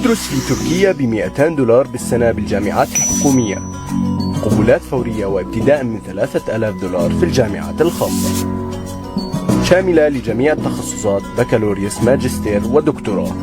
ادرس في تركيا $200 بالسنة بالجامعات الحكومية، قبولات فورية وابتداء من $3000 في الجامعات الخاصة، شاملة لجميع التخصصات بكالوريوس ماجستير ودكتوراه.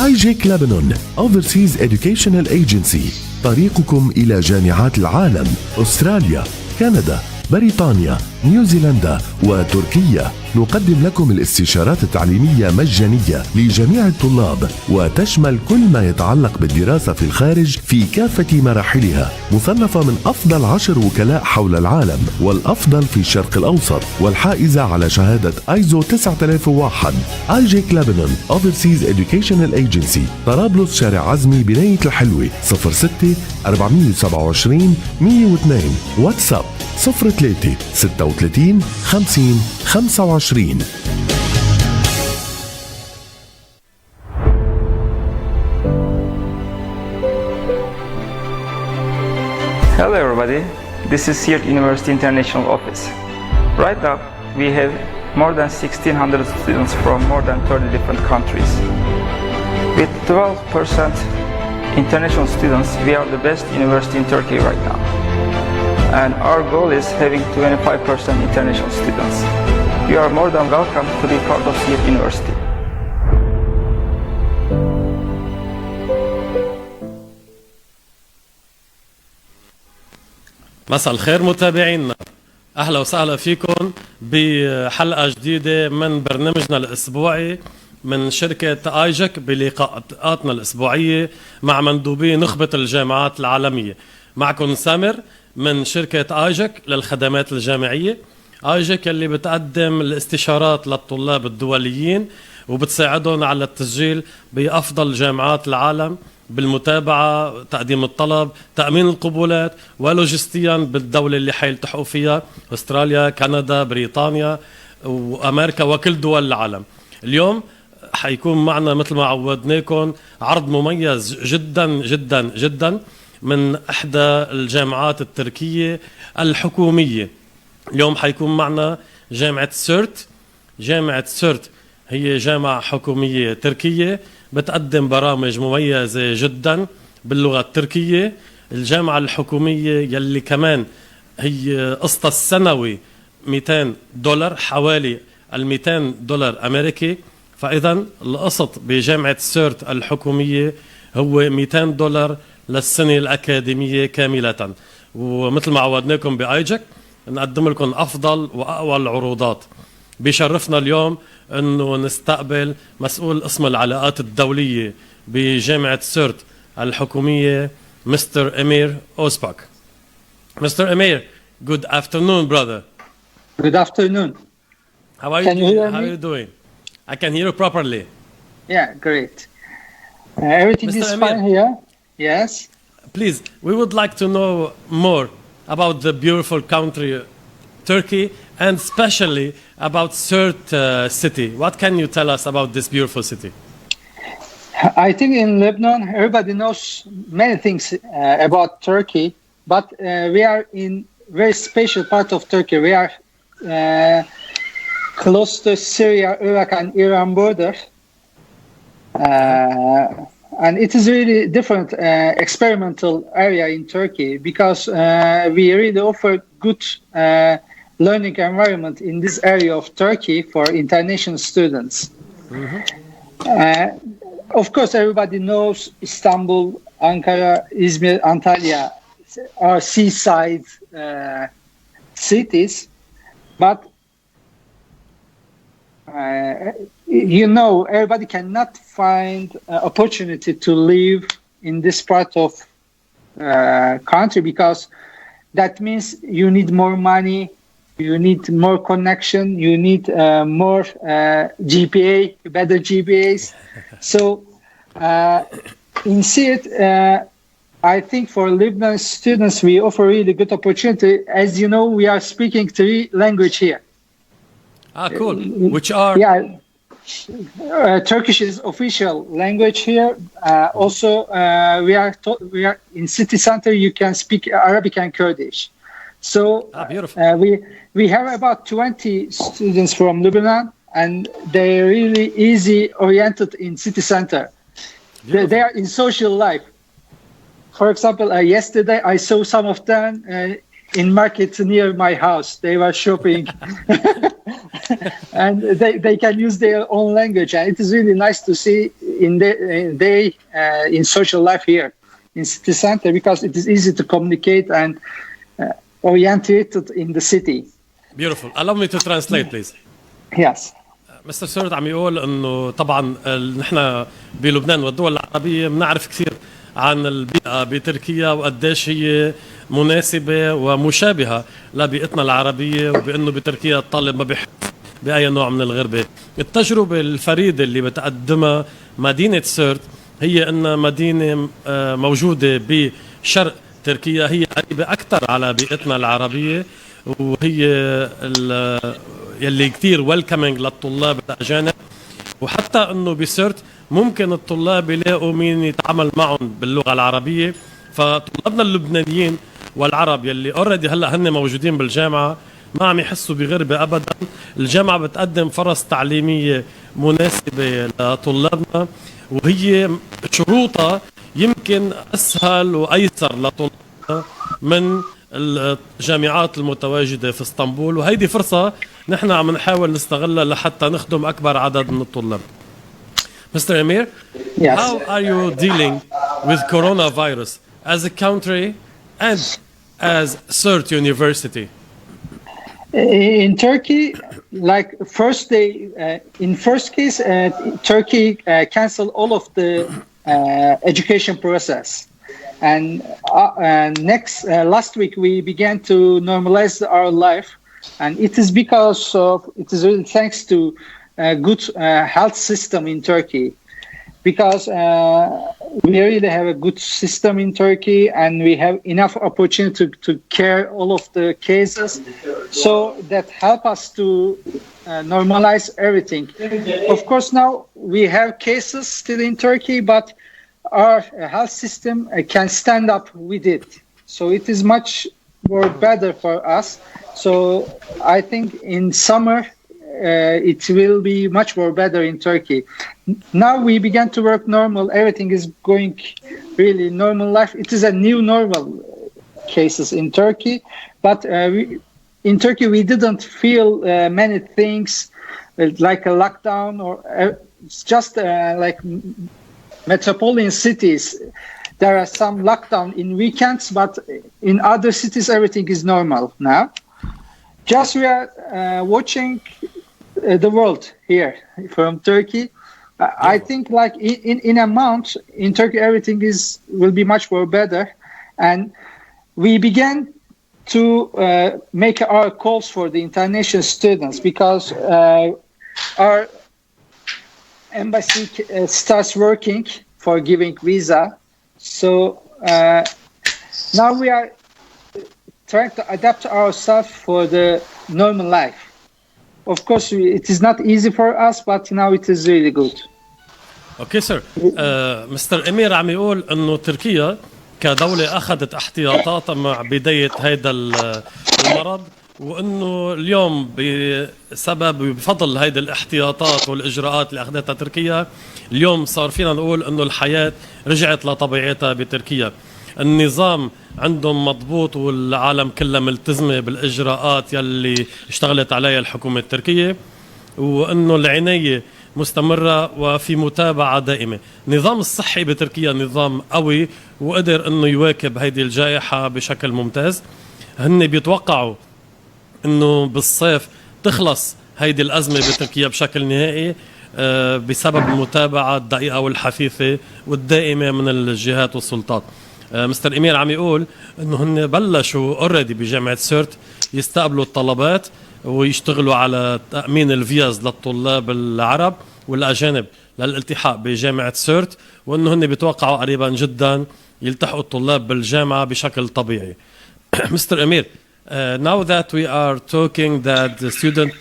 ايجك لبنان Overseas Educational Agency، طريقكم إلى جامعات العالم، أستراليا، كندا، بريطانيا، نيوزيلندا وتركيا. نقدم لكم الاستشارات التعليمية مجانية لجميع الطلاب، وتشمل كل ما يتعلق بالدراسة في الخارج في كافة مراحلها. مصنفة من أفضل 10 وكلاء حول العالم والأفضل في الشرق الأوسط، والحائزة على شهادة ايزو 9001. ايجك لبنان Overseas Educational Agency، طرابلس، شارع عزمي، بناية الحلوة، 06 427 102. واتساب 03 36 50 25. Hello everybody, this is Siirt University International Office. Right now we have more than 1600 students from more than 30 different countries. With 12% international students, we are the best university in Turkey right now. And our goal is having 25% international students. You are more than welcome to be part of Siirt University. مساء الخير متابعينا، أهلا وسهلا فيكم بحلقة جديدة من برنامجنا الأسبوعي من شركة ايجك بلقاءاتنا الأسبوعية مع مندوبي نخبة الجامعات العالمية. معكم سامر من شركة ايجك للخدمات الجامعية. ايجك اللي بتقدم الاستشارات للطلاب الدوليين وبتساعدهم على التسجيل بأفضل جامعات العالم بالمتابعة، تقديم الطلب، تأمين القبولات، ولوجستيا بالدولة اللي حيلتحقوا فيها، أستراليا، كندا، بريطانيا وأمريكا وكل دول العالم. اليوم حيكون معنا مثل ما عودناكم عرض مميز جدا جدا جدا من إحدى الجامعات التركية الحكومية. اليوم حيكون معنا جامعة سييرت. جامعة سييرت هي جامعة حكومية تركية بتقدم برامج مميزة جدا باللغة التركية. الجامعة الحكومية يلي كمان هي قسطها السنوي $200، حوالي $200 أمريكي. فإذا القسط بجامعة سييرت الحكومية هو $200 للسنة الأكاديمية كاملة. ومثل ما عودناكم بآيجك نقدم لكم أفضل وأقوى العروضات. بيشرفنا اليوم أنه نستقبل مسؤول قسم العلاقات الدولية بجامعة سييرت الحكومية مستر أمير أوسباك. Mr. Amir, good afternoon, brother. Good afternoon. How are Can you? you hear How me? are you doing? I can hear you properly. Yeah, great. Everything Mr. is Amir. fine here. Yes. Please, we would like to know more about the beautiful country, Turkey, and especially about Siirt city. What can you tell us about this beautiful city? I think in Lebanon, everybody knows many things about Turkey, but we are in very special part of Turkey. We are close to Syria, Iraq, and Iran border. And it is really different experimental area in Turkey because we really offer good learning environment in this area of Turkey for international students. Mm-hmm. Of course, everybody knows Istanbul, Ankara, Izmir, Antalya are seaside cities, but everybody cannot find opportunity to live in this part of country because that means you need more money, you need more connection, you need more GPA, better GPAs. So in Siirt, I think for Lebanese students, we offer really good opportunity. As you know, we are speaking 3 languages here. Ah, cool. Which are? Yeah, Turkish is official language here. Also, we are in city center. You can speak Arabic and Kurdish. So beautiful. We have about 20 students from Lebanon, and they're really easy oriented in city center. They are in social life. For example, yesterday I saw some of them in market near my house. They were shopping. And they can use their own language, and it is really nice to see in social life here in city center, because it is easy to communicate and oriented in the city. Beautiful. Allow me to translate, please. Yes. مستر سيرت عم يقول انه طبعا نحن بلبنان والدول العربيه بنعرف كثير عن البيئه بتركيا وقديش هي مناسبه ومشابهه لبيئتنا العربيه، وبانه بتركيا الطالب ما بيحس باي نوع من الغربه. التجربه الفريده اللي بتقدمها مدينه سيرت هي ان مدينه موجوده بشرق تركيا، هي قريبه اكثر على بيئتنا العربيه، وهي يلي كثير ويلكمينج للطلاب الاجانب. وحتى انه بسيرت ممكن الطلاب يلاقوا مين يتعامل معهم باللغه العربيه، فطلابنا اللبنانيين والعرب يلي اوريدي هلا هن موجودين بالجامعه ما عم يحسوا بغربه ابدا. الجامعه بتقدم فرص تعليميه مناسبه لطلابنا، وهي شروطها يمكن اسهل وايسر لطلابنا من الجامعات المتواجده في اسطنبول، وهيدي فرصه نحن عم نحاول نستغلها لحتى نخدم اكبر عدد من الطلاب. Mr. Emir, Yes. how are you dealing with coronavirus as a country and as Siirt University? In Turkey, like in first case, Turkey canceled all of the education process. And last week we began to normalize our life, and it is really thanks to good health system in Turkey, because we really have a good system in Turkey, and we have enough opportunity to care all of the cases, so that help us to normalize everything. Of course, now we have cases still in Turkey, but our health system can stand up with it, so it is much more better for us. So I think in summer it will be much more better in Turkey. Now we began to work normal. Everything is going really normal life. It is a new normal cases in Turkey, but in Turkey we didn't feel many things like a lockdown, or it's just like metropolitan cities. There are some lockdown in weekends, but in other cities everything is normal now. Just we are watching the world here from Turkey. I think like in a month in Turkey everything will be much more better, and we began to make our calls for the international students, because our embassy starts working for giving visa. So now we are trying to adapt ourselves for the normal life. Of course, it is not easy for us, but now it is really good. اوكي سير. مستر امير عم يقول انه تركيا كدوله اخذت احتياطاتها مع بدايه هيدا المرض، وانه اليوم بفضل هيدي الاحتياطات والاجراءات اللي اخذتها تركيا، اليوم صار فينا نقول انه الحياه رجعت لطبيعتها بتركيا. النظام عندهم مضبوط، والعالم كلها ملتزمه بالاجراءات يلي اشتغلت عليها الحكومه التركيه، وانه العنايه مستمره وفي متابعه دائمه. النظام الصحي بتركيا نظام قوي، وقدر انه يواكب هيدي الجائحه بشكل ممتاز. هن بيتوقعوا انه بالصيف تخلص هيدي الازمه بتركيا بشكل نهائي بسبب المتابعه الدقيقه والحثيثه والدائمه من الجهات والسلطات. مستر امير عم يقول انه هن بلشوا اوريدي بجامعه سيرت يستقبلوا الطلبات ويشتغلوا على تامين الفيز للطلاب العرب والاجانب للالتحاق بجامعه سيرت، وانه هن بيتوقعوا قريبا جدا يلتحقوا الطلاب بالجامعه بشكل طبيعي. مستر امير, now that we are talking that the student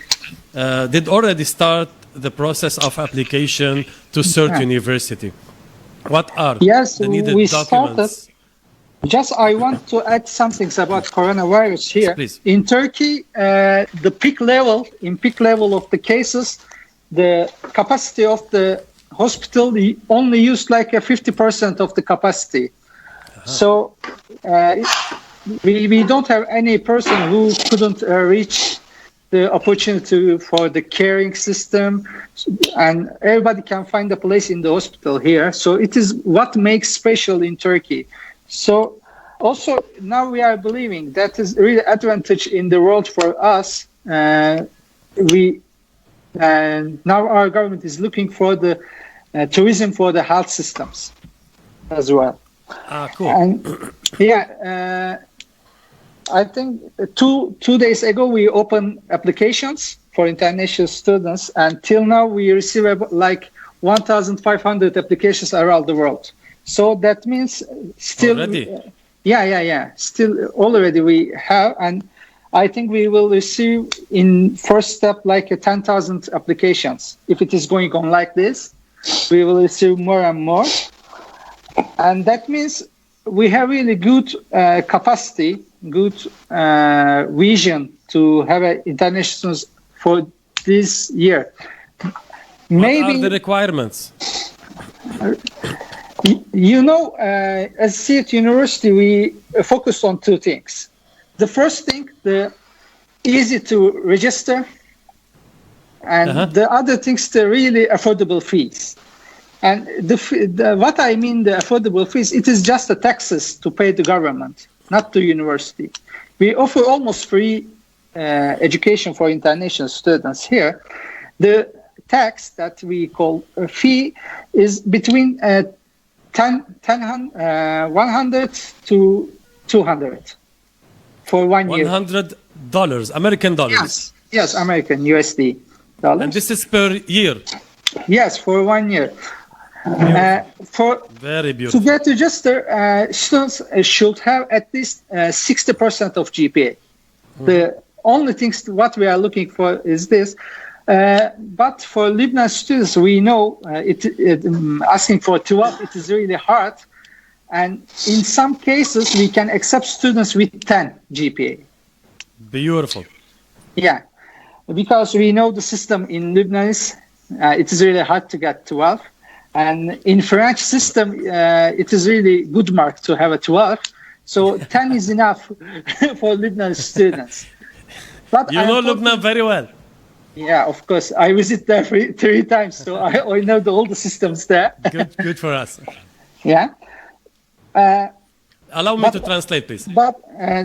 did already start the process of application to Siirt University? What are Yes, the needed we documents? started. Just I want to add something about coronavirus here. Please. In Turkey, the peak level of the cases, the capacity of the hospital only used like a 50% of the capacity. So we don't have any person who couldn't reach the opportunity for the caring system, and everybody can find a place in the hospital here. So it is what makes special in Turkey. So also now we are believing that is really advantage in the world for us. Now our government is looking for the tourism for the health systems as well. Cool. And I think two days ago we opened applications for international students, and till now we receive like 1,500 applications around the world. So that means still, already? Still already we have, and I think we will receive in first step like 10,000 applications. If it is going on like this, we will receive more and more, and that means we have really good capacity, good vision to have international for this year. What are the requirements? As Siirt University, we focus on two things. The first thing, the easy to register, and the other things, the really affordable fees. And what I mean, the affordable fees, it is just the taxes to pay the government, not the university. We offer almost free education for international students here. The tax that we call a fee is between 100 to 200 for 1 year. $100, American dollars. Yes, American USD dollars. And this is per year. Yes, for 1 year. Very beautiful. To get registered, students should have at least 60% of GPA. The only things what we are looking for is this. But for Lebanon students, we know asking for 12, it is really hard. And in some cases, we can accept students with 10 GPA. Beautiful. Yeah, because we know the system in Lebanon it is really hard to get 12. And in French system, it is really good mark to have a 12. So 10 is enough for Lebanon students. But you know Lebanon very well. Yeah, of course. I visit there three times, so I know all the systems there. Good for us. Yeah. Allow me to translate, please. But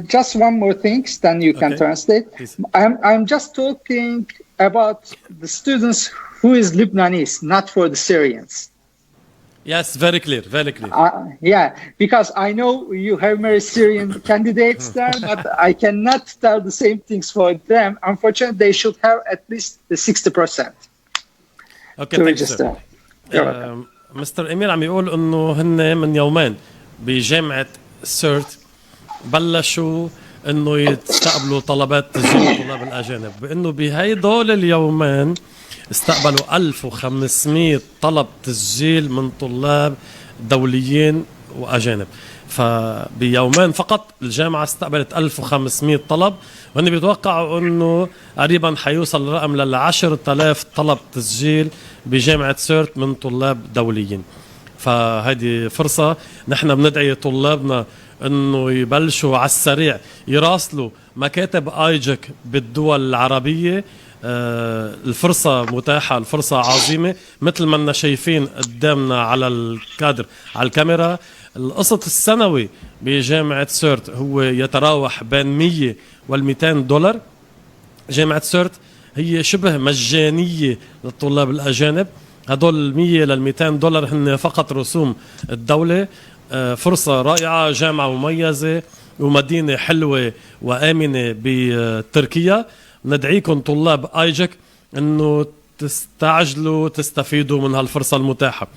just one more thing, then you can translate. Please. I'm just talking about the students who is Lebanese, not for the Syrians. Yes, very clear, very clear. Yeah, because I know you have many Syrian candidates there, but I cannot tell the same things for them. Unfortunately, they should have at least the 60%. Okay, thank you, sir. مستر إمير عم يقول إنه هن من يومين بجامعة سيرت بلشوا إنه يستقبلوا طلبات تسجيل الطلاب الأجانب، بإنه بهيدول اليومين استقبلوا 1500 طلب تسجيل من طلاب دوليين وأجانب. فبيومين فقط الجامعة استقبلت 1500 طلب، وهن بيتوقعوا أنه قريبا حيوصل الرقم لل10,000 طلب تسجيل بجامعة سيرت من طلاب دوليين. فهذه فرصة نحن بندعي طلابنا أنه يبلشوا على السريع يراسلوا مكاتب ايجك بالدول العربية. الفرصة متاحة، الفرصة عظيمة مثل ما لنا شايفين قدامنا على الكادر على الكاميرا. القسط السنوي بجامعة سيرت هو يتراوح بين 100 وال$200. جامعة سيرت هي شبه مجانية للطلاب الأجانب. هدول 100 لل$200 هن فقط رسوم الدولة. فرصة رائعة، جامعة مميزة ومدينة حلوة وآمنة بتركيا. ندعيكم طلاب ايجك انه تستعجلوا تستفيدوا من هالفرصة المتاحة.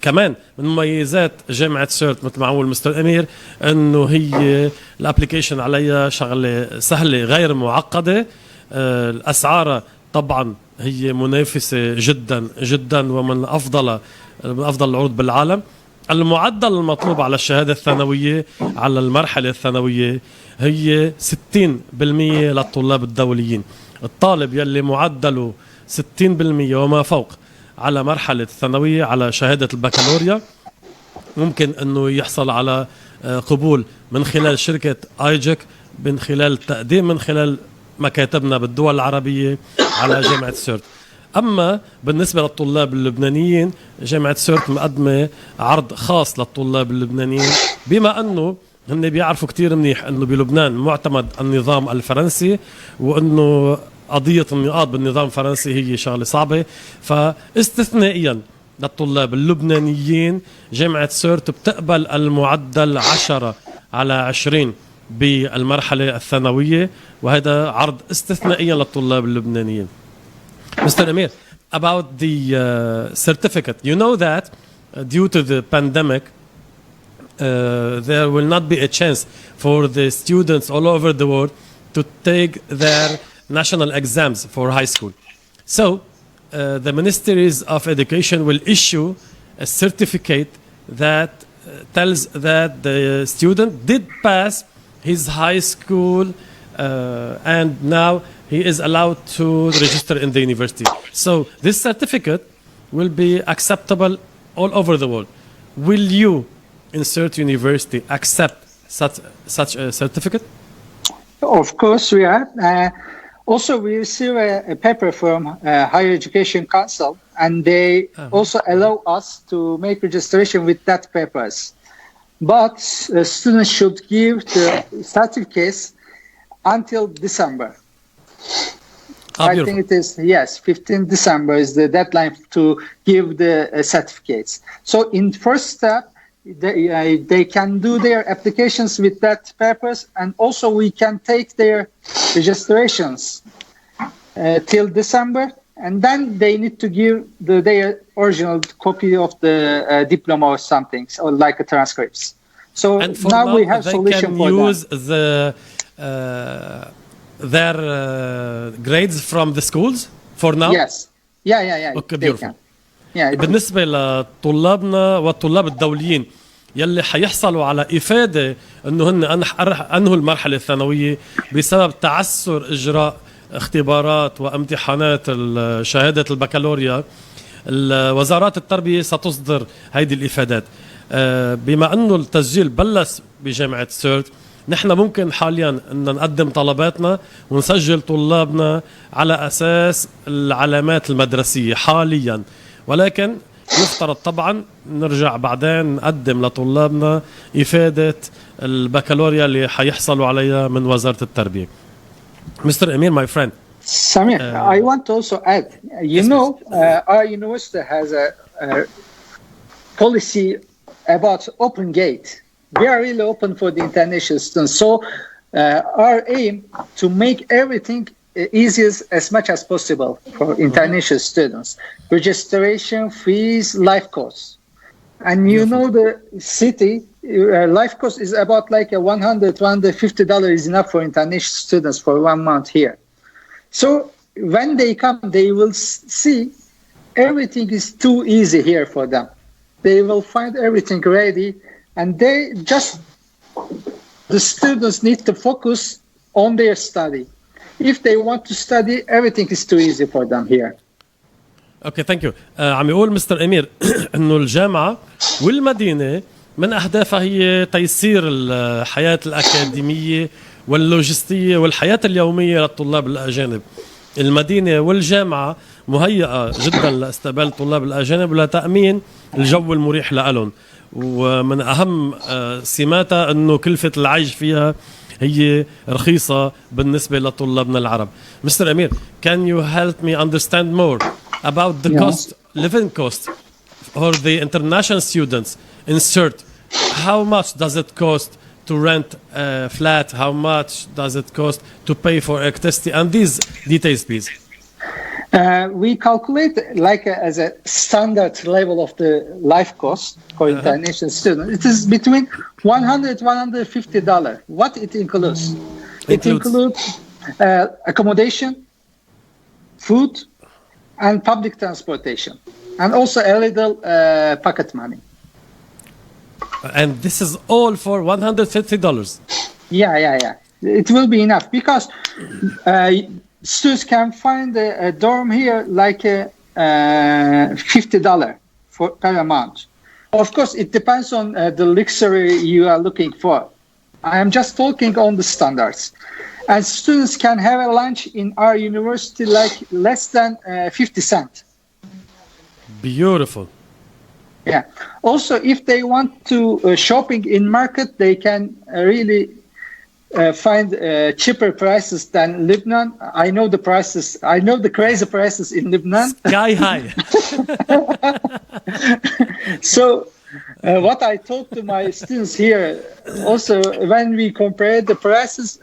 كمان من مميزات جامعة سيرت مثل ما عمول مستر امير انه هي الابليكيشن عليها شغلة سهلة غير معقدة. الاسعار طبعا هي منافسة جدا جدا ومن أفضل العروض بالعالم. المعدل المطلوب على الشهادة الثانوية على المرحلة الثانوية هي 60% للطلاب الدوليين. الطالب يلي معدله 60% وما فوق على مرحلة الثانوية على شهادة البكالوريا ممكن أنه يحصل على قبول من خلال شركة ايجك، من خلال التقديم من خلال مكاتبنا بالدول العربية على جامعة سيرت. أما بالنسبة للطلاب اللبنانيين جامعة سيرت مقدمة عرض خاص للطلاب اللبنانيين، بما أنه هن بيعرفوا كتير منيح أنه بلبنان معتمد النظام الفرنسي، وأنه قضية النقاط بالنظام الفرنسي هي شغلة صعبة. فاستثنائيا للطلاب اللبنانيين جامعة سيرت بتقبل المعدل 10/20 بالمرحلة الثانوية، وهذا عرض استثنائيا للطلاب اللبنانيين. Mr. Amir, about the certificate, you know that due to the pandemic, there will not be a chance for the students all over the world to take their national exams for high school. So, the Ministries of Education will issue a certificate that tells that the student did pass his high school and now he is allowed to register in the university. So this certificate will be acceptable all over the world. Will you in Siirt University accept such a certificate? Of course we are. Also, we receive a paper from Higher Education Council, and they also allow us to make registration with that papers. But students should give the certificates until December. I think it is, yes, 15 December is the deadline to give the certificates. So in first step, they can do their applications with that papers, and also we can take their registrations till December, and then they need to give their original copy of the diploma or something, or like a transcripts. So now we have solution for that. They can use their grades from the schools for now? Yes. Yeah. Okay, beautiful. Yeah, بالنسبة لطلابنا والطلاب الدوليين يلي حيحصلوا على إفادة أنه هن أنهوا المرحلة الثانوية بسبب تعسر إجراء اختبارات وامتحانات شهادة البكالوريا، وزارات التربية ستصدر هيدي الإفادات. بما أنه التسجيل بلش بجامعة سيرت، نحن ممكن حاليا أن نقدم طلباتنا ونسجل طلابنا على أساس العلامات المدرسية حاليا، ولكن يفترض طبعا نرجع بعدين نقدم لطلابنا إفادة البكالوريا اللي حيحصلوا عليها من وزارة التربية. Mr. Amir, my friend. Samir, I want to also add, our university has a policy about open gate. We are really open for the international students. So our aim to make everything easy as much as possible for international students. Registration, fees, life costs. And the city, life cost is about like a $100-$150 is enough for international students for 1 month here. So when they come, they will see everything is too easy here for them. They will find everything ready, and the students need to focus on their study. If they want to study, everything is too easy for them here. اوكي ثانك يو. عم يقول مستر امير انه الجامعه والمدينه من اهدافها هي تيسير الحياه الاكاديميه واللوجستيه والحياه اليوميه للطلاب الاجانب. المدينه والجامعه مهيئه جدا لاستقبال الطلاب الاجانب ولتامين الجو المريح لهم، ومن اهم سماتها انه كلفه العيش فيها هي رخيصه بالنسبه لطلابنا العرب. مستر امير, can you help me understand more about the living cost for the international students in Siirt? How much does it cost to rent a flat? How much does it cost to pay for electricity? And these details, please. We calculate as a standard level of the life cost for international students. It is between $100-$150. What it includes? It includes accommodation, food, and public transportation, and also a little pocket money. And this is all for $150. Yeah. It will be enough because students can find a dorm here like $50 per month. Of course, it depends on the luxury you are looking for. I am just talking on the standards. And students can have a lunch in our university like less than 50 cents. Beautiful. Yeah. Also, if they want to shopping in market, they can really find cheaper prices than Lebanon. I know the prices. I know the crazy prices in Lebanon. Sky high. So what I told to my students here, also when we compare the prices,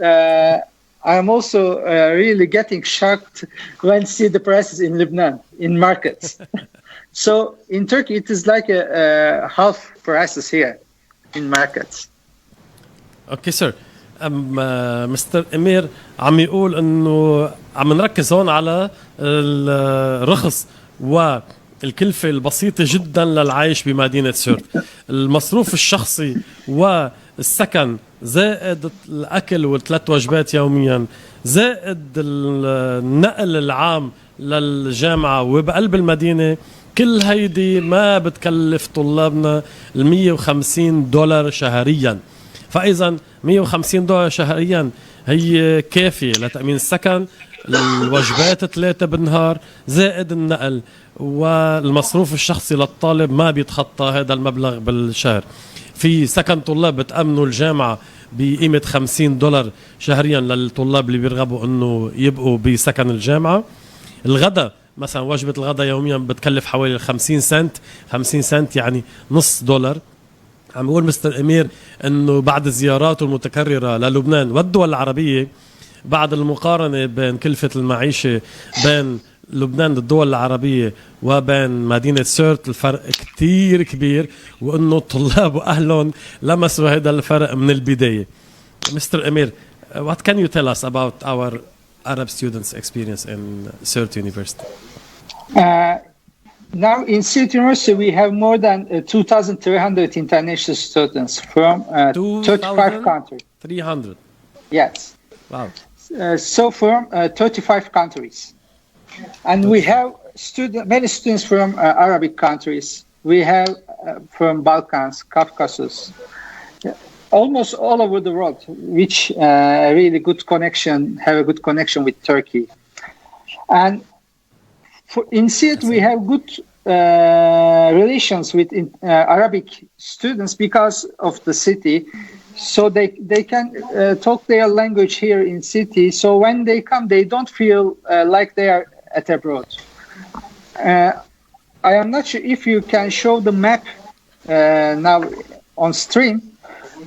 I'm also really getting shocked when see the prices in Lebanon in markets. So in Turkey, it is like a half prices here in markets. اوكي سير. مستر امير عم يقول انه عم نركز هون على الرخص والكلفة البسيطة جدا للعيش بمدينة سيرت. المصروف الشخصي والسكن زائد الأكل والثلاث وجبات يوميا زائد النقل العام للجامعة وبقلب المدينة، كل هيدي ما بتكلف طلابنا $150 شهريا. فإذا $150 شهريا هي كافية لتأمين السكن، الوجبات 3 بالنهار زائد النقل، والمصروف الشخصي للطالب ما بيتخطى هذا المبلغ بالشهر. في سكن طلاب بتأمنوا الجامعة بقيمة $50 شهريا للطلاب اللي بيرغبوا انه يبقوا بسكن الجامعة. الغداء مثلا وجبة الغداء يوميا بتكلف حوالي 50 سنت، 50 سنت يعني نص دولار. عم يقول مستر امير انه بعد زياراته المتكررة للبنان والدول العربية، بعد المقارنة بين كلفة المعيشة بين لبنان الدول العربية وبين مدينة سيرت الفرق كتير كبير، وانه الطلاب واهلهم لمسوا هذا الفرق من البداية. مستر امير, what can you tell us about our Arab students' experience in Siirt University? Now in Siirt University we have more than 2,300 international students from 35 countries. 300. Yes. Wow. So from 35 countries. And we have many students from Arabic countries. We have from Balkans, Caucasus, almost all over the world, which really good connection, have a good connection with Turkey. And in Siirt, we have good relations with Arabic students because of the city. So they can talk their language here in city. So when they come, they don't feel like they are at abroad. I am not sure if you can show the map now on stream,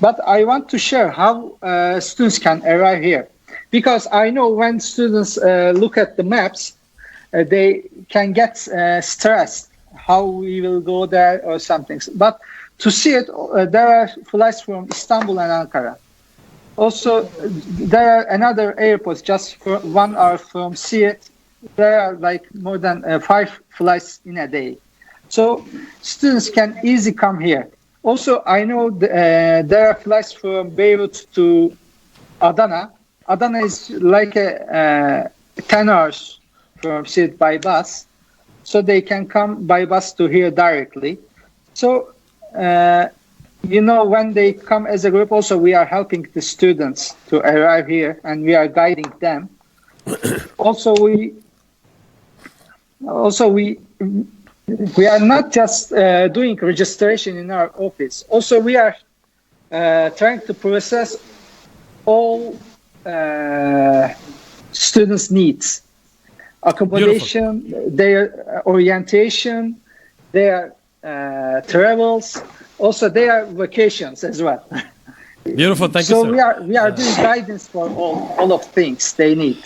but I want to share how students can arrive here. Because I know when students look at the maps, they can get stressed how we will go there or something. But to see it, there are flights from Istanbul and Ankara. Also, there are another airports just for 1 hour from Siirt. There are like more than 5 flights in a day. So students can easily come here. Also, I know there are flights from Beirut to Adana. Adana is like 10 hours from Siirt by bus. So they can come by bus to here directly. So, when they come as a group, also we are helping the students to arrive here and we are guiding them. Also, we are not just doing registration in our office. Also, we are trying to process all students' needs, accommodation, beautiful, their orientation, their travels, also their vacations as well. Beautiful, thank you, so sir. we are doing guidance for all of things they need.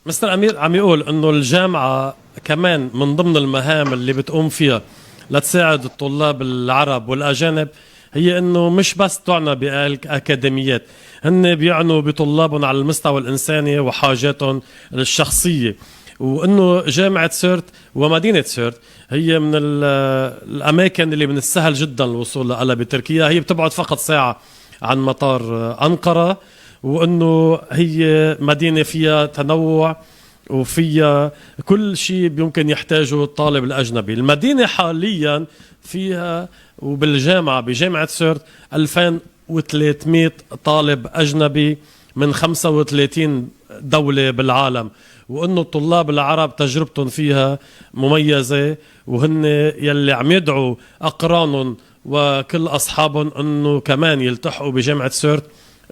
مستر أمير عم يقول إنه الجامعة كمان من ضمن المهام اللي بتقوم فيها لتساعد الطلاب العرب والأجانب هي إنه مش بس تعنى بالأكاديميات، هن بيعنوا بطلابهم على المستوى الإنساني وحاجاتهم الشخصية. وانه جامعه سيرت ومدينه سيرت هي من الاماكن اللي من السهل جدا الوصول لها بتركيا. هي بتبعد فقط ساعه عن مطار انقره، وانه هي مدينه فيها تنوع وفيها كل شيء يمكن يحتاجه الطالب الأجنبي. المدينة حاليا فيها وبالجامعة بجامعة سيرت 2300 طالب أجنبي من 35 دولة بالعالم، وأنه الطلاب العرب تجربتهم فيها مميزة، وهن يلي عم يدعوا أقرانهم وكل أصحابهم أنه كمان يلتحقوا بجامعة سيرت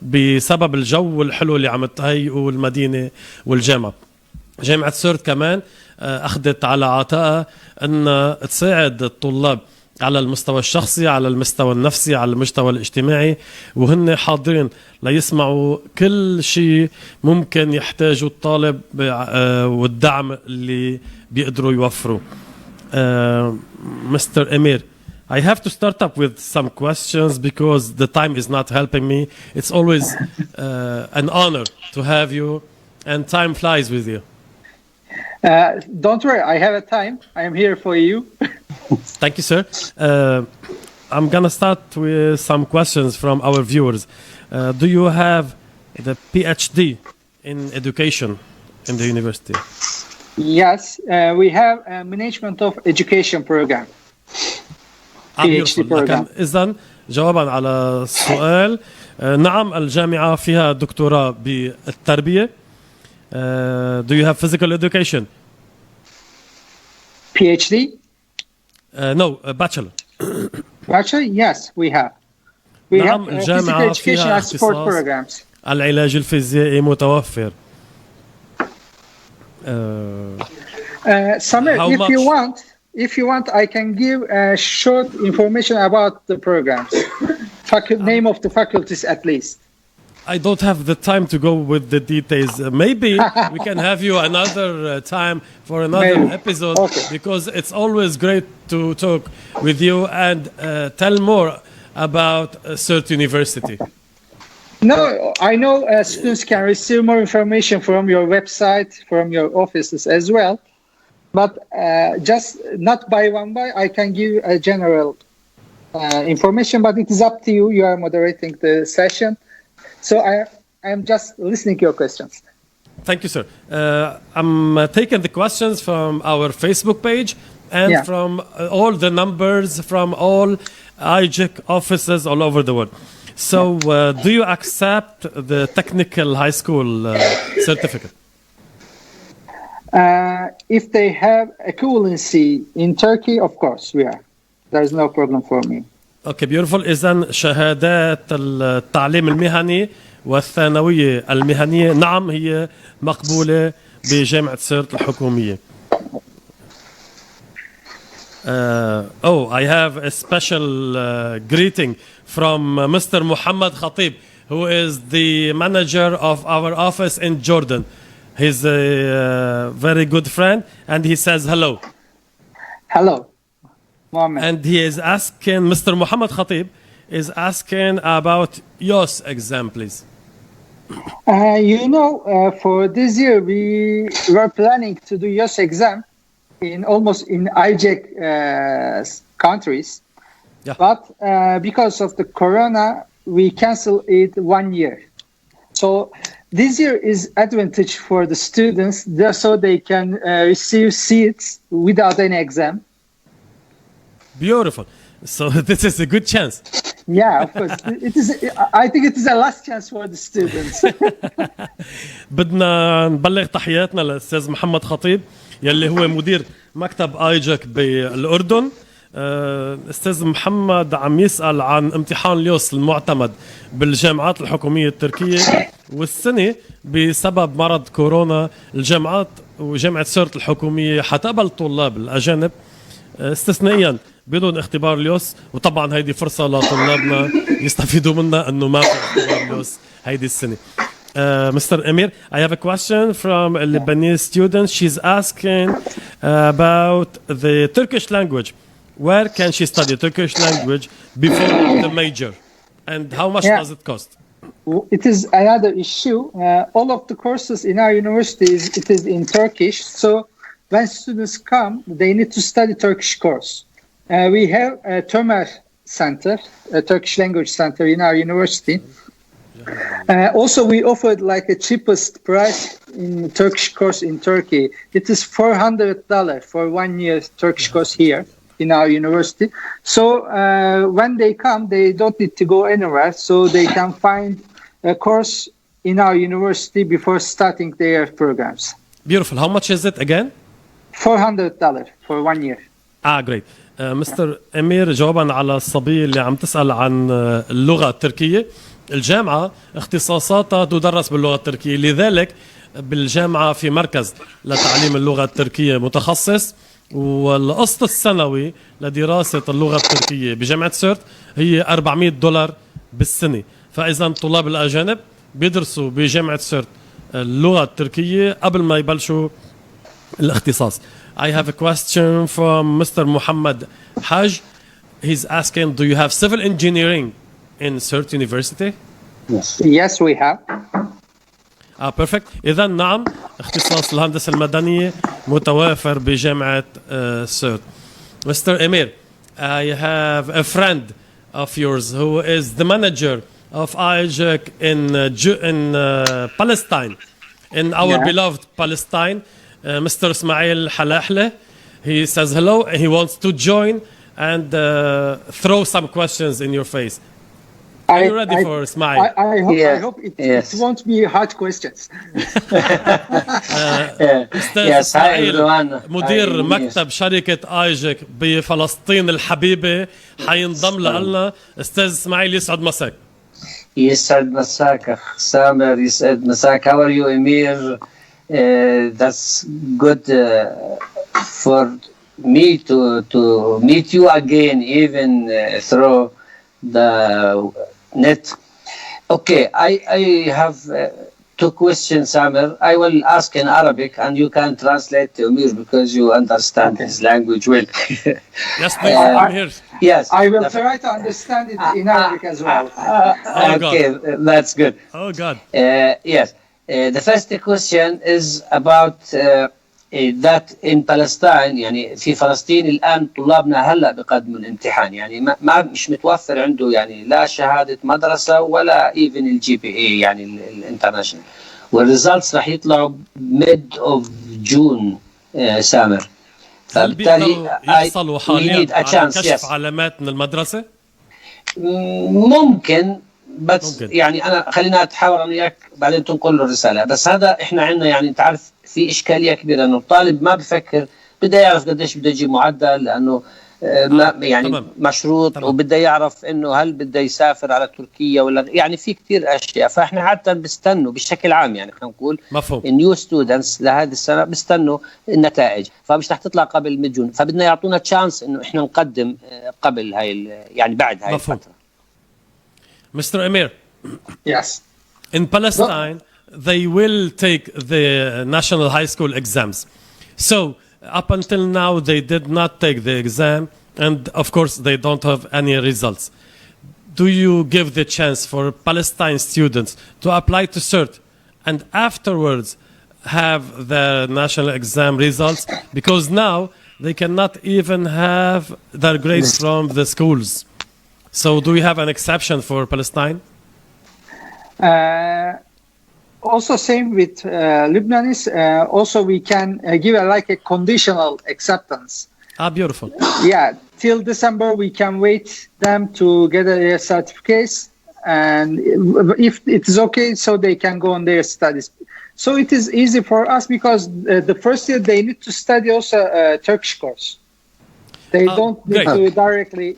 بسبب الجو الحلو اللي عم تهيئوا المدينة والجامعة. جامعة سيرت كمان أخذت على عاتقها أن تساعد الطلاب على المستوى الشخصي، على المستوى النفسي، على المستوى الاجتماعي، وهن حاضرين ليسمعوا كل شيء ممكن يحتاجوا الطالب والدعم اللي بيقدروا يوفروا. Mr. Emir, I have to start up with some questions because the time is not helping me. It's always an honor to have you, and time flies with you. Don't worry, I have a time. I am here for you. Thank you, sir. I'm gonna start with some questions from our viewers. Do you have the PhD in education in the university? Yes, we have a management of education program. PhD program. إذن جوابا على السؤال، نعم الجامعة فيها دكتوراه بالتربية. Do you have physical education? PhD? No, bachelor. Bachelor? Yes, we have. We نعم have الجامعة physical education فيها and sport اختصاص programs. العلاج الفيزيائي متوفر. Samir, How if you much? want, I can give short information about the programs. Name of the faculties at least. I don't have the time to go with the details. Maybe we can have you another time for another Maybe. episode, Okay. because it's always great to talk with you and tell more about Siirt University. No, I know students can receive more information from your website, from your offices as well. But just not by one by, I can give a general information, but it is up to you. You are moderating the session. So I am just listening to your questions. Thank you, sir. I'm taking the questions from our Facebook page and Yeah. from all the numbers from all eijek offices all over the world. So do you accept the technical high school certificate? If they have equivalency in Turkey, of course, we are. There is no problem for me. اوكي بيورفول. اذا شهادات التعليم المهني والثانويه المهنيه نعم هي مقبوله بجامعه سيرت الحكوميه. I have a special greeting from Mr. Muhammad Khatib, who is the manager of our office in Jordan. He's a very good friend, and he says hello. Hello, Mohammed. And he is asking, Mr. Muhammad Khatib is asking about YOS exam, please. For this year, we were planning to do YOS exam in eijek countries. Yeah. But because of the corona, we canceled it 1 year. So this year is advantage for the students, so they can receive seats without any exam. Beautiful. So this is a good chance. Yeah, of course. I think it is a last chance for the students. بدنا نبلغ تحياتنا للأستاذ محمد خطيب يلي هو مدير مكتب ايجك بالأردن. أستاذ محمد عم يسأل عن امتحان اليوس المعتمد بالجامعات الحكومية التركية، والسنة بسبب مرض كورونا الجامعات وجامعة سيرت الحكومية حتقبل الطلاب الأجانب استثنائيا بدون اختبار اليوس، وطبعا هيدي فرصة لطلابنا يستفيدوا منها انه ما في اختبار اليوس هيدي السنة. Mr. Emir, I have a question from a Lebanese student. She's asking about the Turkish language. Where can she study Turkish language before the major? And how much does it cost? it is another issue. All of the courses in our university it is in Turkish. So when students come, they need to study Turkish course. We have a Tömer Center, a Turkish language center in our university. Also, we offered like a cheapest price in Turkish course in Turkey. It is $400 for 1 year Turkish course here in our university. So when they come, they don't need to go anywhere. So they can find a course in our university before starting their programs. Beautiful. How much is it again? $400 for 1 year. Great. مستر أمير، جوابا على الصبية اللي عم تسأل عن اللغة التركية، الجامعة اختصاصاتها تدرس باللغة التركية، لذلك بالجامعة في مركز لتعليم اللغة التركية متخصص، والقسط السنوي لدراسة اللغة التركية بجامعة سيرت هي $400 بالسنة. فإذا الطلاب الأجانب بيدرسوا بجامعة سيرت اللغة التركية قبل ما يبلشوا الاختصاص. I have a question from Mr. Muhammad Haj. He's asking, do you have civil engineering in Siirt University? Yes, we have. Perfect. إذا نعم، اختصاص الهندسة المدنية متوافر بجامعة سيرت. Mr. Emir, I have a friend of yours who is the manager of eijek in Palestine, in our beloved Palestine. Mr. Ismail Halahle. He says hello. He wants to join and throw some questions in your face. Are you ready for Ismail? I hope it won't be hard questions. أستاذ إسماعيل، مدير مكتب شركة ايجك بفلسطين الحبيبة، حينضم لنا. أستاذ إسماعيل، يسعد مساك. يسعد مساك أخ سامر، يسعد مساك. How are you, Emir? That's good for me to meet you again, even through the net. Okay, I have two questions, Samir. I will ask in Arabic and you can translate to Emir because you understand his language well. Yes, please. I'm here. Yes. I will try to understand it in Arabic as well. Okay, that's good. Oh, God. Yes. The first question is about that in Palestine. يعني في فلسطين الآن طلابنا هلا بقدموا الامتحان، يعني ما مش متوفر عنده يعني لا شهادة مدرسة ولا even الGPA يعني الانترناشونال، والريزلتس راح يطلعوا mid of June سامر. فبالتالي يحصلوا حاليا على كشف علامات من المدرسة؟ ممكن، بس يعني انا خلينا اتحاور انا وياك بعدين تنقل له الرساله. بس هذا احنا عندنا يعني انت عارف في اشكاليه كبيره انه الطالب ما بفكر، بده يعرف قديش بده يجيب معدل لانه ما يعني تمام. مشروط تمام. وبده يعرف انه هل بده يسافر على تركيا ولا يعني في كثير اشياء. فاحنا حتى بنستنوا بشكل عام يعني خلينا نقول النيو ستودنتس لهذه السنه بيستنوا النتائج، فمش رح تطلع قبل ميد جون، فبدنا يعطونا تشانس انه احنا نقدم قبل هاي يعني بعد هاي الفتره. Mr. Emir. Yes. In Palestine, they will take the national high school exams. So, up until now, they did not take the exam, and of course, they don't have any results. Do you give the chance for Palestine students to apply to Siirt and afterwards have their national exam results? Because now, they cannot even have their grades from the schools. So do we have an exception for Palestine? Also same with Lebanese. Also we can give like a conditional acceptance. Beautiful. Yeah, till December we can wait them to get their certificates, and if it is okay, so they can go on their studies. So it is easy for us because the first year they need to study also a Turkish course. They don't need to directly,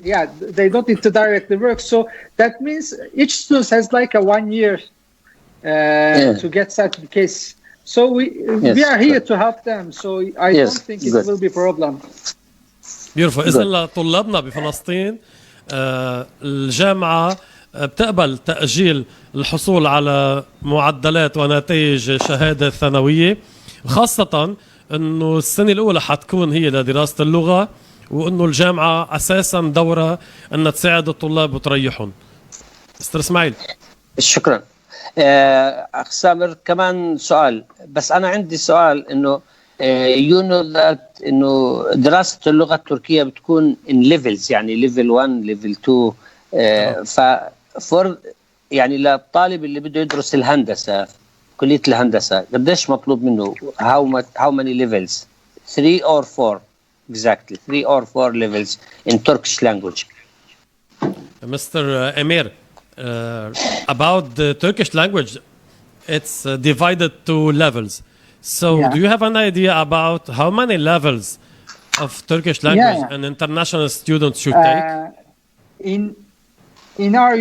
they don't need to directly work. So that means each student has like a 1 year to get certificates. So we are here to help them. So I don't think it will be a problem. Beautiful. إذن لطلابنا بفلسطين الجامعة بتقبل تأجيل الحصول على معدلات ونتائج شهادة ثانوية، خاصة إنه السنة الأولى حتكون هي لدراسة اللغة، وإنه الجامعة أساساً دورة أن تساعد الطلاب وتريحهم. مستر إسماعيل. شكرا. أخ سامر كمان سؤال، بس أنا عندي سؤال إنه you know that إنه دراسة اللغة التركية بتكون in levels، يعني level 1 level 2. فور يعني للطالب اللي بده يدرس الهندسة، كلية الهندسة، قديش مطلوب منه؟ how many levels? 3 or 4 exactly 3 or 4 levels in Turkish language. Mr. Emir, about the Turkish language, it's divided to levels. So, do you have an idea about how many levels of Turkish language an international student should take? In our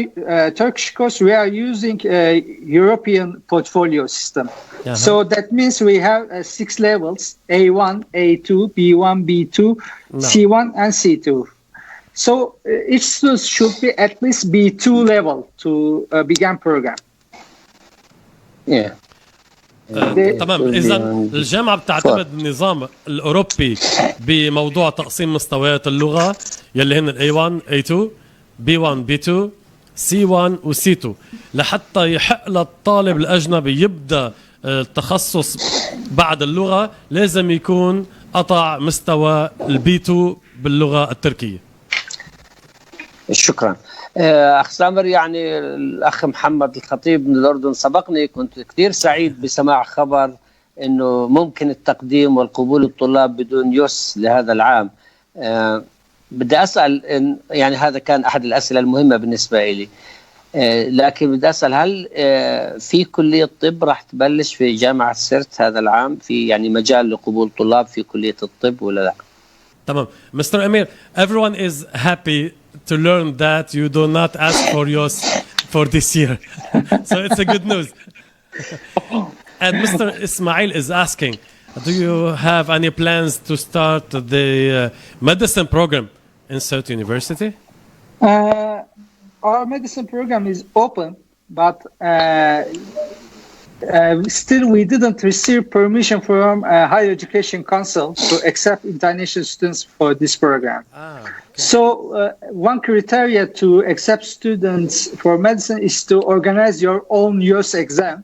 Turkish course, we are using a European portfolio system. So that means we have 6 levels: A1, A2, B1, B2, C1, and C2. So each student should be at least B2 level to begin program. تمام. إذا الجامعة بتعتمد النظام الأوروبي بموضوع تقسيم مستويات اللغة يلي هن A1, A2, B1, B2, C1 و C2 لحتى يحق للطالب الأجنبي يبدأ التخصص بعد اللغة لازم يكون قطع مستوى الB2 باللغة التركية. شكرا. أخ سامر، يعني الأخ محمد الخطيب من الأردن سبقني، كنت كثير سعيد بسماع خبر أنه ممكن التقديم والقبول الطلاب بدون يوس لهذا العام. بدي أسأل، يعني هذا كان أحد الأسئلة المهمة بالنسبة لي، لكن بدي أسأل هل في كلية طب راح تبلش في جامعة سيرت هذا العام، في يعني مجال لقبول طلاب في كلية الطب ولا لا؟ تمام. Mr. Emir, everyone is happy to learn that you do not ask for yours for this year. So it's a good news. And Mr. Ismail is asking, do you have any plans to start the medicine program in Siirt University? Our medicine program is open, but still we didn't receive permission from Higher Education Council to accept international students for this program. So one criteria to accept students for medicine is to organize your own YOS exam.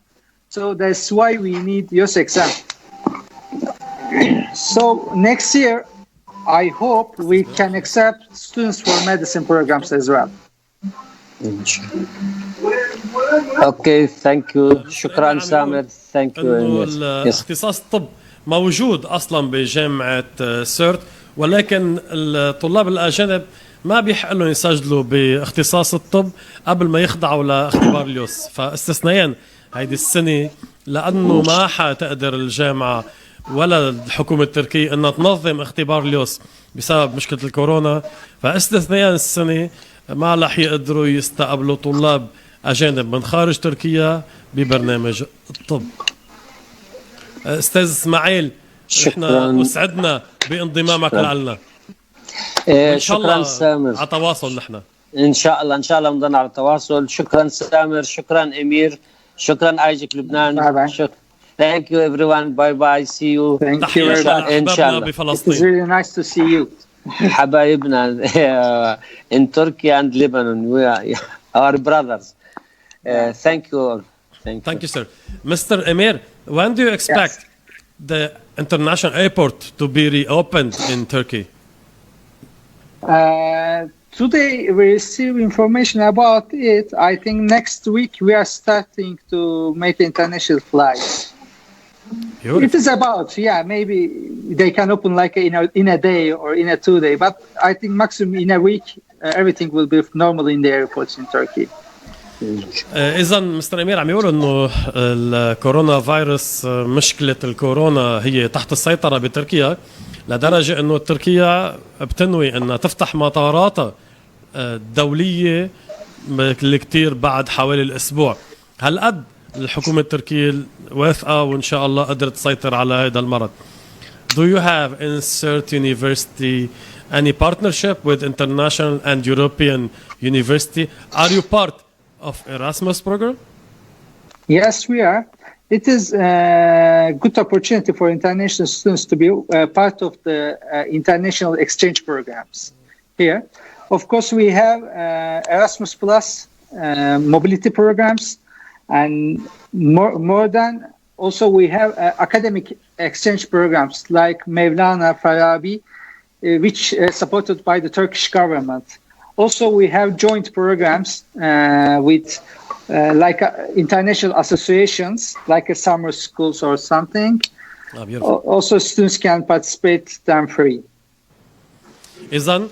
So that's why we need YOS exam. So next year, I hope we can accept students for medicine programs as well. اوكي ثانك يو. شكرا سامر. ثانك يو. اختصاص الطب موجود اصلا بجامعه سيرت، ولكن الطلاب الاجانب ما بيحق لهم يسجلوا باختصاص الطب قبل ما يخضعوا لاختبار اليوس. فاستثنائيا هيدي السنه لانه ما حتقدر الجامعه ولا الحكومه التركيه انها تنظم اختبار اليوس بسبب مشكله الكورونا، فاستثنائيا السنه ما رح يقدروا يستقبلوا طلاب أجانب من خارج تركيا ببرنامج الطب. أستاذ إسماعيل، نحن أسعدنا بانضمامك لنا. شكرا سامر. على تواصل نحن. إن شاء الله نضلنا على تواصل. شكرا سامر، شكرا أمير، شكرا ايجك لبنان. Thank you everyone. Bye bye. See you. Thank you. إن شاء الله. It was really nice to see you. حبايبنا in Turkey and Lebanon, we are our brothers. Thank you all. Thank you, sir. Mr. Emir, when do you expect the international airport to be reopened in Turkey? Today we receive information about it. I think next week we are starting to make international flights. Beautiful. It is about, maybe they can open like in a day or in a 2 day, but I think maximum in a week everything will be normal in the airports in Turkey. إذا مستر أمير عم يقول إنه الكورونا فيروس، مشكلة الكورونا هي تحت السيطرة بتركيا، لدرجة إنه تركيا بتنوي إنها تفتح مطاراتها الدولية كتير بعد حوالي الأسبوع. هالقد الحكومة التركية واثقة وإن شاء الله قدرت تسيطر على هذا المرض. Do you have in Siirt University any partnership with international and European university? Are you part of Erasmus program? Yes, we are. It is a good opportunity for international students to be part of the international exchange programs here. Of course, we have Erasmus Plus mobility programs, and more than also we have academic exchange programs like Mevlana Farabi, which supported by the Turkish government. Also, we have joint programs with like international associations, like a summer schools or something. Also, students can participate them free. إذن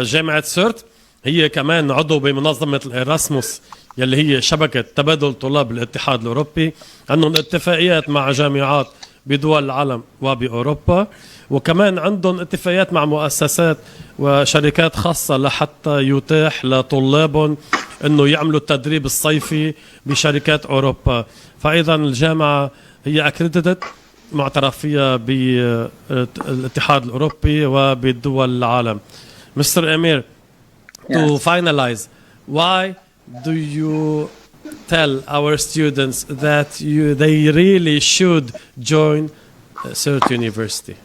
جامعة سيرت هي كمان عضو بمنظمة الإراسموس يلي هي شبكة تبادل طلاب الاتحاد الأوروبي. عندهم اتفاقيات مع جامعات بدول العالم وبأوروبا، وكمان عندهم اتفاقيات مع مؤسسات وشركات خاصة لحتى يتاح لطلابهم أنه يعملوا التدريب الصيفي بشركات أوروبا. فإذا الجامعة هي accredited، معترف فيها بالاتحاد الأوروبي وبدول العالم. Mr. Emir, to finalize, why do you tell our students that they really should join Siirt University?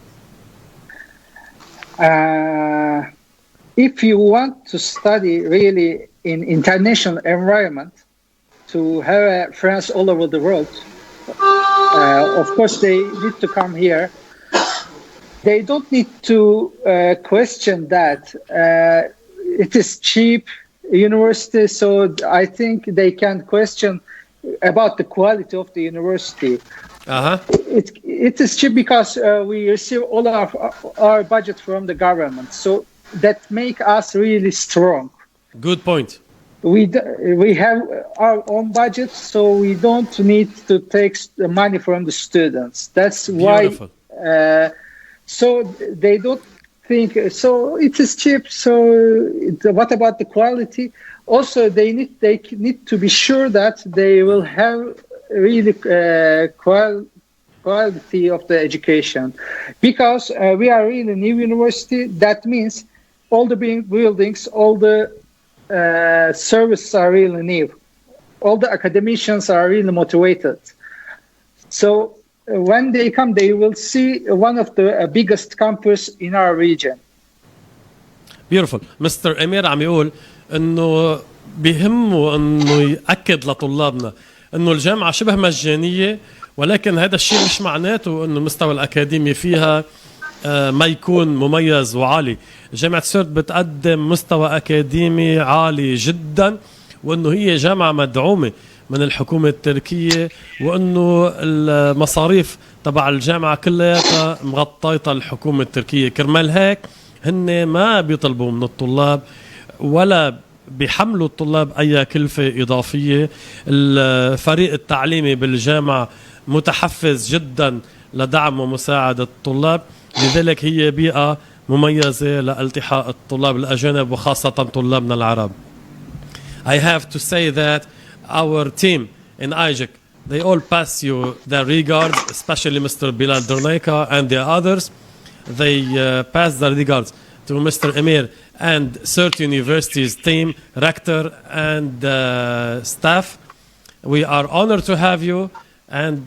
If you want to study really in international environment, to have friends all over the world, of course they need to come here. They don't need to question that it is cheap university, so I think they can question about the quality of the university. It is cheap because we receive all of our budget from the government, so that make us really strong. Good point. We have our own budget, so we don't need to take the money from the students. That's Beautiful. Why. So they don't think so. It is cheap. So what about the quality? Also, they need to be sure that they will have really quality of the education, because we are really new university. That means all the buildings, all the services are really new. All the academicians are really motivated. So when they come, they will see one of the biggest campus in our region. Beautiful. Mr. Emir عم يقول انه بيهمه انه يأكد لطلابنا انه الجامعة شبه مجانية، ولكن هذا الشيء مش معناته انه المستوى الأكاديمي فيها ما يكون مميز وعالي. جامعة سيرت بتقدم مستوى أكاديمي عالي جدا، وانه هي جامعة مدعومة من الحكومة التركية، وانه المصاريف تبع الجامعة كلها مغطيتها الحكومة التركية. كرمال هيك هن ما بيطلبوا من الطلاب ولا بيحملوا الطلاب اي كلفة اضافية. الفريق التعليمي بالجامعة متحفز جدا لدعم ومساعدة الطلاب، لذلك هي بيئة مميزة لالتحاق الطلاب الأجانب وخاصة طلابنا العرب. I have to say that our team in ايجك, they all pass you their regards, especially Mr. Bilal Dornayka and the others. They pass the regards to Mr. Emir and Siirt University's team, rector and staff. We are honored to have you, and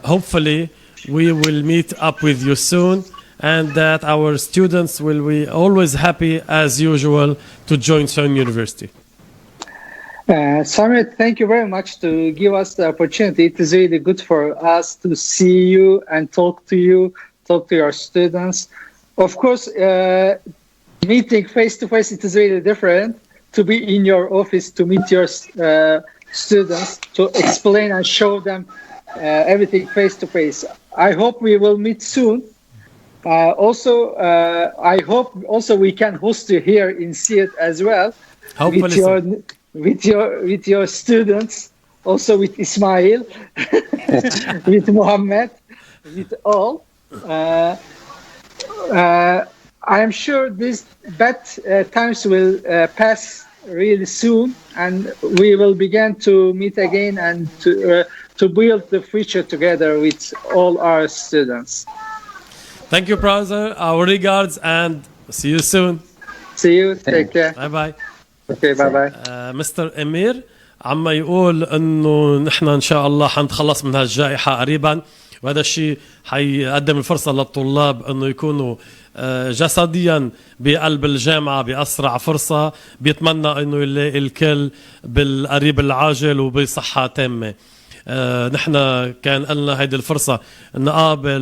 hopefully we will meet up with you soon, and that our students will be always happy as usual to join Siirt University. Samir, thank you very much to give us the opportunity. It is really good for us to see you and talk to your students. Of course, meeting face-to-face, it is really different to be in your office, to meet your students, to explain and show them everything face-to-face. I hope we will meet soon. I hope also we can host you here in Siirt as well. Hopefully with your students, also with Ismail, with Mohammed, with all. I am sure these bad times will pass really soon, and we will begin to meet again and to build the future together with all our students. Thank you, brother. Our regards, and see you soon. See you. Take care. Bye bye. Okay, bye bye. مستر إمير عم يقول انه نحن ان شاء الله حنتخلص من هالجائحة قريبا، وهذا الشيء حيقدم الفرصة للطلاب انه يكونوا جسديا بقلب الجامعة بأسرع فرصة. بيتمنى أنه يلاقي الكل بالقريب العاجل وبصحة تامة. نحن كان لنا هيدي الفرصة نقابل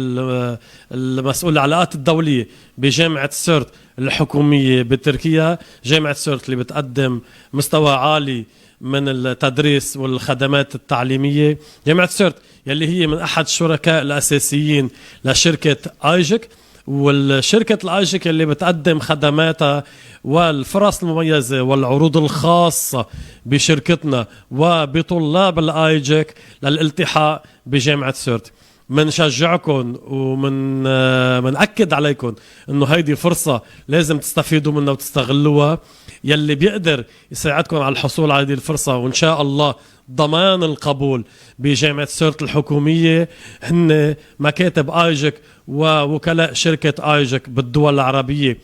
المسؤول العلاقات الدولية بجامعة سيرت الحكومية بتركيا. جامعة سيرت اللي بتقدم مستوى عالي من التدريس والخدمات التعليمية. جامعة سيرت يلي هي من أحد الشركاء الأساسيين لشركة ايجك، والشركة الايجك اللي بتقدم خدماتها والفرص المميزة والعروض الخاصة بشركتنا وبطلاب الايجك للالتحاق بجامعة سيرت. منشجعكم ومنأكد عليكم انه هيدي فرصة لازم تستفيدوا منها وتستغلوها. يلي بيقدر يساعدكم على الحصول على هذه الفرصة وان شاء الله ضمان القبول بجامعة سيرت الحكومية هن مكاتب ايجك ووكلاء شركة ايجك بالدول العربية.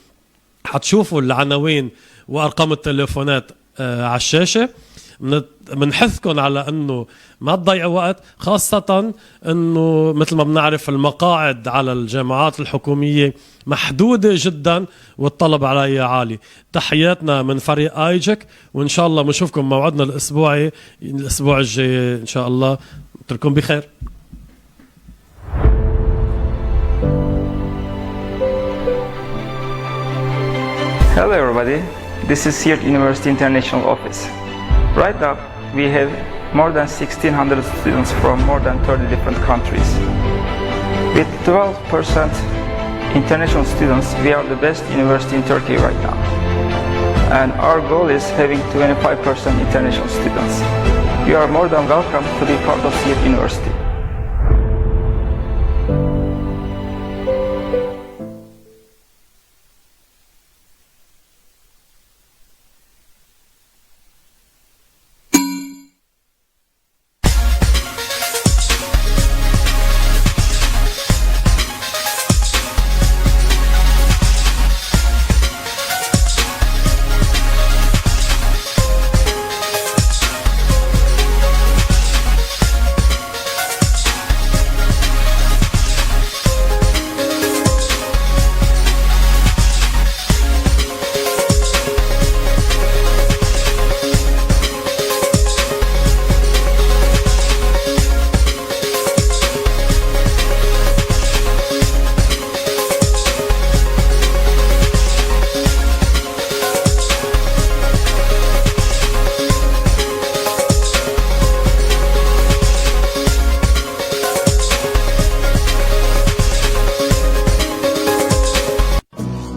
حتشوفوا العناوين وارقام التليفونات على الشاشة. منحثكم على انه ما تضيعوا وقت، خاصة انه مثل ما بنعرف المقاعد على الجامعات الحكومية محدودة جدا والطلب عليها عالي. تحياتنا من فريق ايجك، وان شاء الله بنشوفكم موعدنا الاسبوع الجاي ان شاء الله. اترككم بخير. Hello everybody, this is Siirt University International Office. Right now, we have more than 1,600 students from more than 30 different countries. With 12% international students, we are the best university in Turkey right now. And our goal is having 25% international students. You are more than welcome to be part of Siirt University.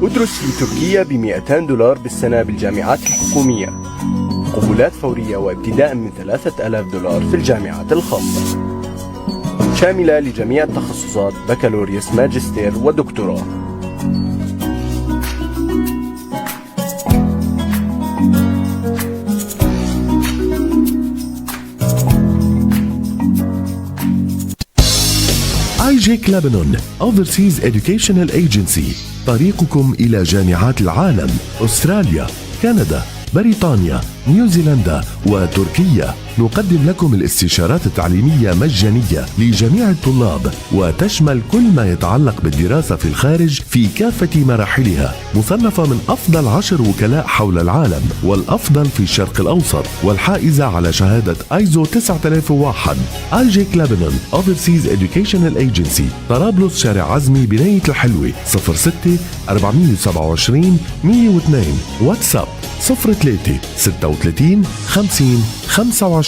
ادرس في تركيا ب$200 بالسنة بالجامعات الحكومية. قبولات فورية وابتداء من $3,000 في الجامعات الخاصة، شاملة لجميع التخصصات بكالوريوس ماجستير ودكتوراه. ايجك لبنان Overseas Educational Agency، طريقكم إلى جامعات العالم، أستراليا، كندا، بريطانيا، نيوزيلندا وتركيا. نقدم لكم الاستشارات التعليمية مجانية لجميع الطلاب، وتشمل كل ما يتعلق بالدراسة في الخارج في كافة مراحلها. مصنفة من أفضل 10 وكلاء حول العالم والأفضل في الشرق الأوسط، والحائزة على شهادة ISO 9001. ايجك لبنان Overseas Educational Agency، طرابلس، شارع عزمي، بناية الحلوة، 06 427 102. واتساب 03 36 50 25.